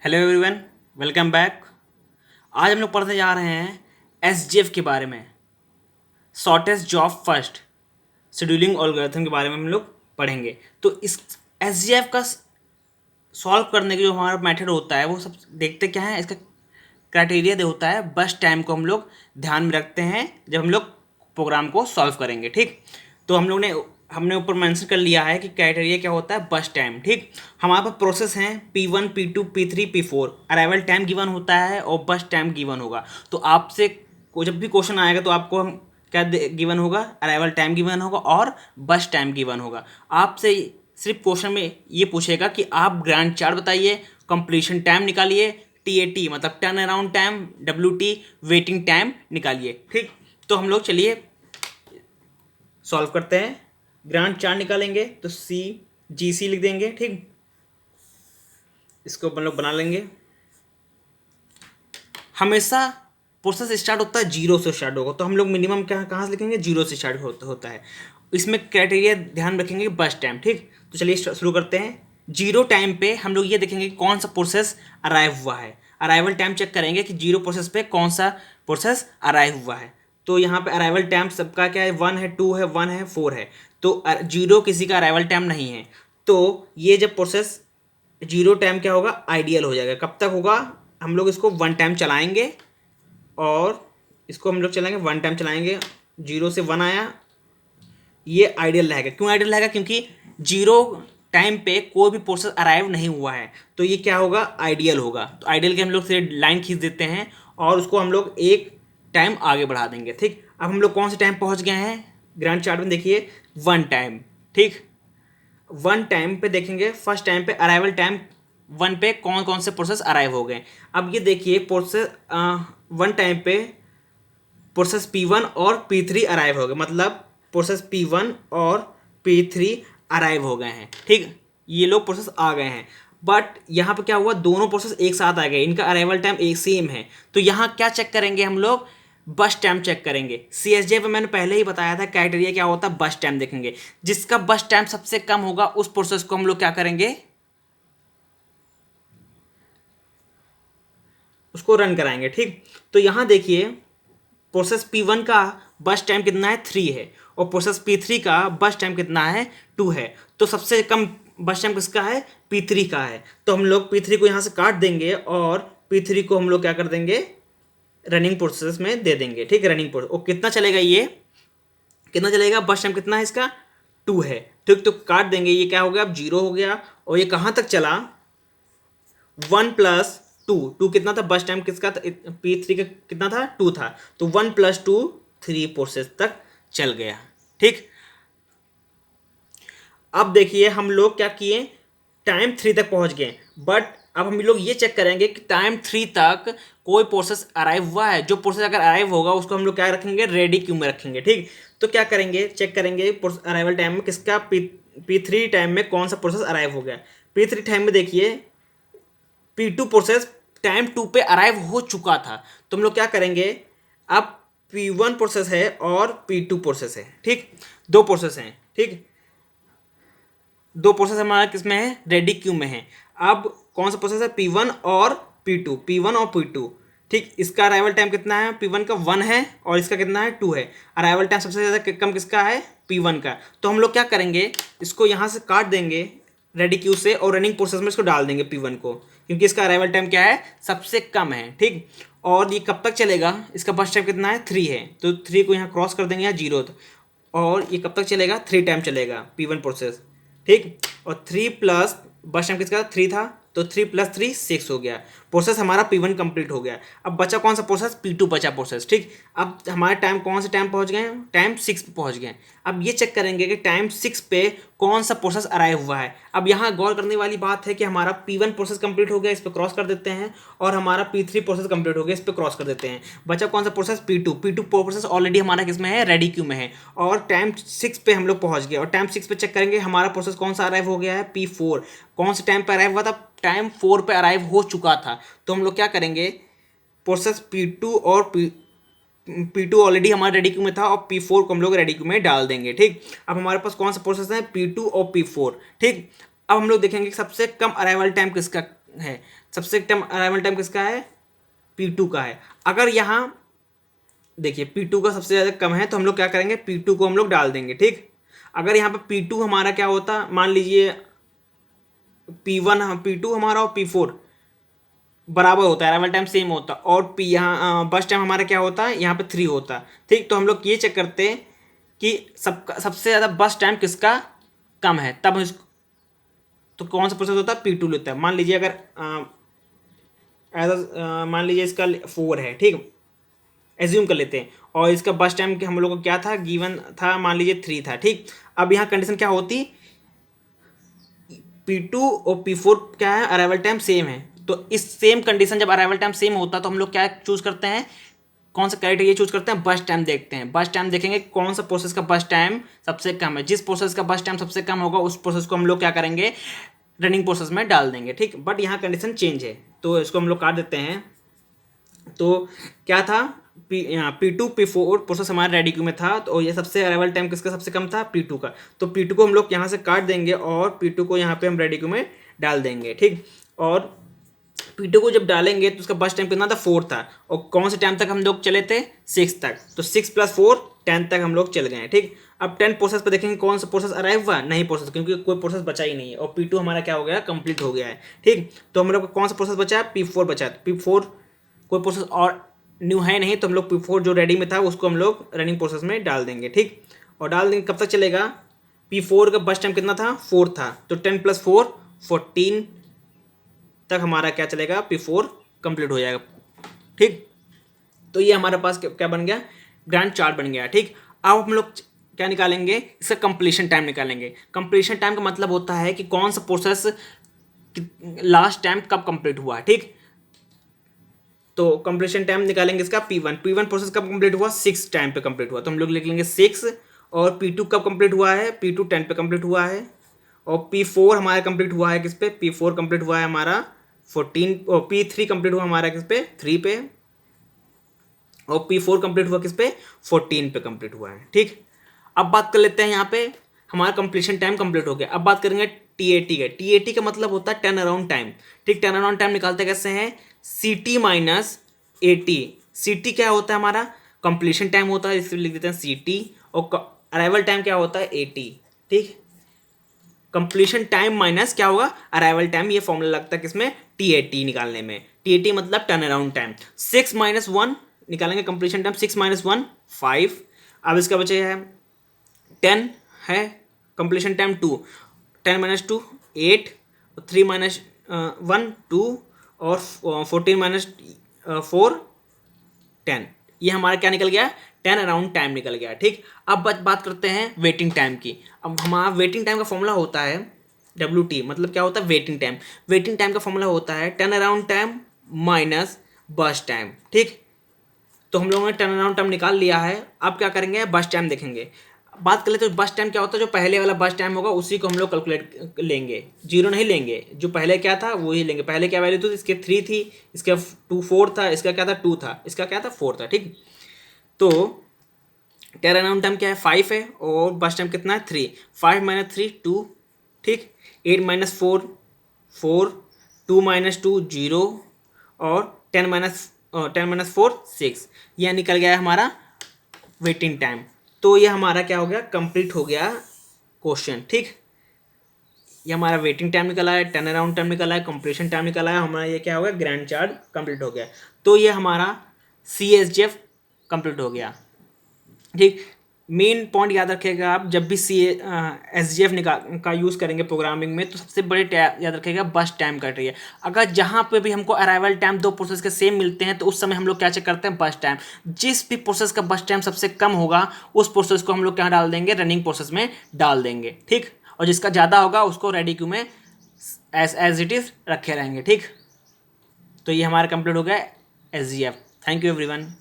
Hello everyone, welcome back. आज हम लोग पढ़ने जा रहे हैं एसजीएफ के बारे में, shortest job first scheduling algorithm के बारे में हम लोग पढ़ेंगे। तो इस एसजीएफ का सॉल्व करने के जो हमारा मेथड होता है वो सब देखते क्या है। इसका क्राइटेरिया दे होता है, बस टाइम को हम लोग ध्यान में रखते हैं जब हम लोग प्रोग्राम को सॉल्व करेंगे। ठीक, तो हमने ऊपर मेंशन कर लिया है कि क्राइटेरिया क्या होता है, बस टाइम। ठीक, हमारे पास प्रोसेस हैं P1 P2 P3 P4, arrival time given होता है और बस टाइम गिवन होगा। तो आपसे जब भी क्वेश्चन आएगा तो आपको हम क्या गिवन होगा, अराइवल टाइम गिवन होगा और बस टाइम गिवन होगा। आपसे सिर्फ क्वेश्चन में ये पूछेगा कि आप ग्रैंड चार्ट बताइए, कंप्लीशन टाइम निकालिए, TAT मतलब turn around time, WT waiting time निकालिए। ठीक, तो हम लोग चलिए सॉल्व करते हैं। ग्रांड चार्ट निकालेंगे तो GC लिख देंगे। ठीक, इसको हम लोग बना लेंगे। हमेशा प्रोसेस स्टार्ट होता है जीरो से स्टार्ट होगा, तो हम लोग मिनिमम कहाँ से लिखेंगे, जीरो से स्टार्ट होता है। इसमें क्राइटेरिया ध्यान रखेंगे बस टाइम। ठीक, तो चलिए शुरू करते हैं। जीरो टाइम पे हम लोग ये देखेंगे कि कौन सा प्रोसेस अराइव हुआ है। अराइवल टाइम चेक करेंगे कि जीरो प्रोसेस पे कौन सा प्रोसेस अराइव हुआ है। तो यहाँ पे अराइवल टाइम सबका क्या है, 1 है, 2 है, 1 है, 4 है। तो जीरो किसी का अराइवल टाइम नहीं है। तो ये जब प्रोसेस जीरो टाइम क्या होगा, आइडियल हो जाएगा। कब तक होगा, हम लोग इसको 1 टाइम चलाएंगे और इसको हम लोग चलाएंगे 1 टाइम चलाएंगे। 0 से 1 आया, ये आइडियल रहेगा। क्यों आइडियल रहेगा, क्योंकि जीरो टाइम पे कोई भी प्रोसेस अराइव नहीं हुआ है, तो ये क्या होगा, आइडियल होगा। तो आइडियल के हम लोग से लाइन खींच देते हैं और उसको हम लोग एक टाइम आगे बढ़ा देंगे। ठीक, अब हम लोग कौन से टाइम पहुंच गए हैं, ग्रांड चार्ट में देखिए 1 टाइम। ठीक, 1 टाइम पे देखेंगे, फर्स्ट टाइम पे अराइवल टाइम 1 पे कौन कौन से प्रोसेस अराइव हो गए। अब ये देखिए प्रोसेस 1 टाइम पे प्रोसेस P1 और P3 अराइव हो गए, मतलब प्रोसेस P1 और P3 अराइव हो गए हैं। ठीक, ये लोग प्रोसेस आ गए हैं। बट यहाँ पे क्या हुआ, दोनों प्रोसेस एक साथ आ गए, इनका अराइवल टाइम एक सेम है। तो यहाँ क्या चेक करेंगे हम लोग, बस टाइम चेक करेंगे। CSJ पे मैंने पहले ही बताया था क्राइटेरिया क्या होता है, बस टाइम देखेंगे। जिसका बस टाइम सबसे कम होगा उस प्रोसेस को हम लोग क्या करेंगे, उसको रन कराएंगे। ठीक, तो यहाँ देखिए प्रोसेस P1 का बस टाइम कितना है, 3 है, और प्रोसेस P3 का बस टाइम कितना है, 2 है। तो सबसे कम बस टाइम किसका है, P3 का है। तो हम लोग P3 को यहाँ से काट देंगे और P3 को हम लोग क्या कर देंगे, रनिंग प्रोसेस में दे देंगे। ठीक, रनिंग प्रोसेस। और कितना चलेगा, ये कितना चलेगा, बस टाइम कितना है इसका, 2 है। ठीक, तो काट देंगे, ये क्या हो गया, अब 0 हो गया। और ये कहाँ तक चला, 1+2 कितना था, बस टाइम किसका था, P3 का कितना था, 2 था। तो 1+2 3 प्रोसेस तक चल गया। ठीक, अब देखिए हम लोग क्या किए, टाइम 3 तक पहुंच गए। बट अब हम लोग ये चेक करेंगे कि टाइम 3 तक कोई प्रोसेस अराइव हुआ है। जो प्रोसेस अगर अराइव होगा उसको हम लोग क्या रखेंगे, रेडी क्यू में रखेंगे। ठीक, तो क्या करेंगे, चेक करेंगे अराइवल टाइम में किसका, P3 टाइम में कौन सा प्रोसेस अराइव हो गया। P3 टाइम में देखिए P2 प्रोसेस टाइम 2 पे अराइव हो चुका था। तो हम लोग क्या करेंगे, अब P1 प्रोसेस है और P2 प्रोसेस है। ठीक, दो प्रोसेस हैं। ठीक, दो प्रोसेस हमारा किसमें है, रेडी क्यू में है। अब कौन सा प्रोसेस है, P1 और P2, P1 और P2। ठीक, इसका अराइवल टाइम कितना है, P1 का 1 है और इसका कितना है, 2 है। अराइवल टाइम सबसे ज़्यादा कम किसका है, P1 का। तो हम लोग क्या करेंगे, इसको यहाँ से काट देंगे रेडी क्यू से और रनिंग प्रोसेस में इसको डाल देंगे P1 को, क्योंकि इसका अराइवल टाइम क्या है, सबसे कम है। ठीक, और ये कब तक चलेगा, इसका बस टाइम कितना है, 3 है। तो 3 को यहाँ क्रॉस कर देंगे, यहाँ 0। और ये कब तक चलेगा, 3 टाइम चलेगा P1 प्रोसेस। ठीक, और 3 प्लस बस टाइम किसका 3 था, तो 3+3 6 हो गया। प्रोसेस हमारा P1 कंप्लीट हो गया। अब बचा कौन सा प्रोसेस, P2 बचा प्रोसेस। ठीक, अब हमारे टाइम कौन से टाइम पहुंच गए, टाइम 6 पे पहुंच गए। अब ये चेक करेंगे कि टाइम 6 पे कौन सा प्रोसेस अराइव हुआ है। अब यहाँ गौर करने वाली बात है कि हमारा P1 प्रोसेस कंप्लीट हो गया, इस पर क्रॉस कर देते हैं, और हमारा P3 प्रोसेस कंप्लीट हो गया, इस पर क्रॉस कर देते हैं। बचा कौन सा प्रोसेस, P2 प्रोसेस ऑलरेडी हमारा किसमें है, रेडी क्यू में है, और टाइम 6 पे हम लोग पहुंच गए। और टाइम 6 पे चेक करेंगे हमारा प्रोसेस कौन सा अराइव हो गया है, P4। कौन से टाइम पे अराइव हुआ था, टाइम 4 पे अराइव हो चुका था। तो हम लोग क्या करेंगे, प्रोसेस P2 और P2 ऑलरेडी हमारे रेडी क्यू में था और P4 को हम लोग रेडी क्यू में डाल देंगे। ठीक, अब हमारे पास कौन सा प्रोसेस है, P2 और P4। ठीक, अब हम लोग देखेंगे कि सबसे कम अराइवल टाइम किसका है। सबसे कम अराइवल टाइम किसका है, P2 का है। अगर यहाँ देखिए P2 का सबसे ज़्यादा कम है तो हम लोग क्या करेंगे, P2 को हम लोग डाल देंगे, ठीक। अगर यहाँ पर P2 हमारा क्या होता, मान लीजिए P2 हमारा और P4 बराबर होता है, अराइवल टाइम सेम होता, और पी यहाँ बस टाइम हमारा क्या होता है, यहाँ पे 3 होता, ठीक। तो हम लोग ये चेक करते हैं कि सबसे ज़्यादा बस टाइम किसका कम है, तब इसको तो कौन सा प्रोसेस होता है, P2 लेता है। मान लीजिए अगर मान लीजिए इसका 4 है, ठीक, एज्यूम कर लेते हैं, और इसका बस टाइम हम लोग को क्या था, गिवन था, मान लीजिए 3 था, ठीक। अब यहाँ कंडीशन क्या होती, P2 और P4 क्या है, अराइवल टाइम सेम है। तो इस सेम कंडीशन जब अराइवल टाइम सेम होता है तो हम लोग क्या चूज करते हैं, कौन सा क्राइटेरिया चूज करते हैं, बस टाइम देखते हैं। बस टाइम देखेंगे कौन सा प्रोसेस का बस टाइम सबसे कम है, जिस प्रोसेस का बस टाइम सबसे कम होगा उस प्रोसेस को हम लोग क्या करेंगे, रनिंग प्रोसेस में डाल देंगे, ठीक। बट यहाँ कंडीशन चेंज है तो इसको हम लोग काट देते हैं। तो क्या था, P2 P4 प्रोसेस हमारे रेडी क्यू में था, तो ये सबसे अराइवल टाइम किसका सबसे कम था, P2 का। तो P2 को हम लोग यहाँ से काट देंगे और P2 को यहाँ पे हम रेडी क्यू में डाल देंगे, ठीक। और P2 को जब डालेंगे तो उसका बस टाइम कितना था, 4 था, और कौन से टाइम तक हम लोग चले थे, 6 तक। तो 6 + 4 10 तक हम लोग चल गए, ठीक। अब 10 प्रोसेस पे देखेंगे कौन सा प्रोसेस अराइव हुआ, नहीं प्रोसेस, क्योंकि कोई प्रोसेस बचा ही नहीं है, और P2 हमारा क्या हो गया, कंप्लीट हो गया है, ठीक। तो हम लोग कौन सा प्रोसेस बचा है, P4 बचा है। तो P4 कोई प्रोसेस और न्यू है नहीं, तो हम लोग P4 जो रेडी में था उसको हम लोग रनिंग प्रोसेस में डाल देंगे, ठीक। और डाल देंगे, कब तक चलेगा, P4 का बस टाइम कितना था, 4 था, तो 10 + 4 14 तक हमारा क्या चलेगा, P4 कंप्लीट हो जाएगा, ठीक। तो ये हमारे पास क्या बन गया, ग्रांड चार्ट बन गया, ठीक। अब हम लोग क्या निकालेंगे, इसका कंप्लीशन टाइम निकालेंगे। कंप्लीशन टाइम का मतलब होता है कि कौन सा प्रोसेस लास्ट टाइम कब कंप्लीट हुआ, ठीक। तो कंप्लीशन टाइम निकालेंगे इसका P1 प्रोसेस कब कंप्लीट हुआ, 6 टाइम पे कंप्लीट हुआ, तो हम लोग लिख लेंगे 6। और P2 कब कंप्लीट हुआ है, P2 10 पे कंप्लीट हुआ है। और P4 हमारा कंप्लीट हुआ है किस पे, P4 कंप्लीट हुआ है हमारा 14, और P3 कंप्लीट हुआ हमारा किस पे, 3 पे। और P4 कंप्लीट हुआ किस पे, 14 पे कंप्लीट हुआ है, ठीक। अब बात कर लेते हैं, यहाँ पे हमारा कंप्लीशन टाइम कंप्लीट हो गया। अब बात करेंगे TAT का। TAT का मतलब होता है टर्न अराउंड टाइम, ठीक। टर्न अराउंड टाइम निकालते कैसे हैं, CT - AT। CT क्या होता है हमारा, कंप्लीशन टाइम होता है, इसलिए लिख देते हैं CT। और अराइवल टाइम क्या होता है, AT, ठीक। कंप्लीशन टाइम माइनस क्या होगा, अराइवल टाइम, ये फॉर्मूला लगता है किसमें, TAT निकालने में। TAT मतलब टर्न अराउंड टाइम। 6 - 1 निकालेंगे कंप्लीशन टाइम, 6 - 1 5। अब इसका बचे है 10 है, कंप्लीशन टाइम 2, 10 - 2 8, 3 - 1 2, और 14 - 4 10। ये हमारा क्या निकल गया, टर्न अराउंड टाइम निकल गया, ठीक। अब बात करते हैं वेटिंग टाइम की। अब हमारा वेटिंग टाइम का फॉर्मूला होता है WT, मतलब क्या होता है, वेटिंग टाइम। वेटिंग टाइम का फॉर्मूला होता है टर्न अराउंड टाइम माइनस बस टाइम, ठीक। तो हम लोगों ने टर्न अराउंड टाइम निकाल लिया है। अब क्या करेंगे, बस टाइम देखेंगे। बात कर लेते हैं बस टाइम क्या होता है, जो पहले वाला बस टाइम होगा उसी को हम लोग कैलकुलेट लेंगे, जीरो नहीं लेंगे, जो पहले क्या था वही लेंगे। पहले क्या वैल्यू थी, इसके 3 थी, इसका 2 4 था, इसका क्या था 2 था, इसका क्या था 4 था, ठीक। तो टर्न अराउंड टाइम क्या है, 5 है, और बस टाइम कितना है 3। 5 - 3 2, ठीक। 8 - 4 4, 2 - 2 0, और 10 - 4 6। यह निकल गया है हमारा वेटिंग टाइम। तो ये हमारा क्या हो गया, कंप्लीट हो गया क्वेश्चन, ठीक। ये हमारा वेटिंग टाइम निकला है, टर्न अराउंड टाइम निकला है, कंप्लीशन टाइम निकला है, हमारा ये क्या हो गया, ग्रैंड चार्ट कंप्लीट हो गया। तो ये हमारा CSGF कंप्लीट हो गया, ठीक। मेन पॉइंट याद रखिएगा आप, जब भी SGF का यूज़ करेंगे प्रोग्रामिंग में, तो सबसे बड़े याद रखिएगा बस टाइम क्राइटेरिया। अगर जहाँ पे भी हमको अराइवल टाइम दो प्रोसेस के सेम मिलते हैं तो उस समय हम लोग क्या चेक करते हैं, बस टाइम। जिस भी प्रोसेस का बस टाइम सबसे कम होगा उस प्रोसेस को हम लोग क्या डाल देंगे, रनिंग प्रोसेस में डाल देंगे, ठीक। और जिसका ज़्यादा होगा उसको रेडी क्यू में एज इट इज़ रखे रहेंगे, ठीक। तो ये हमारा कंप्लीट हो गया SGF। Thank you everyone.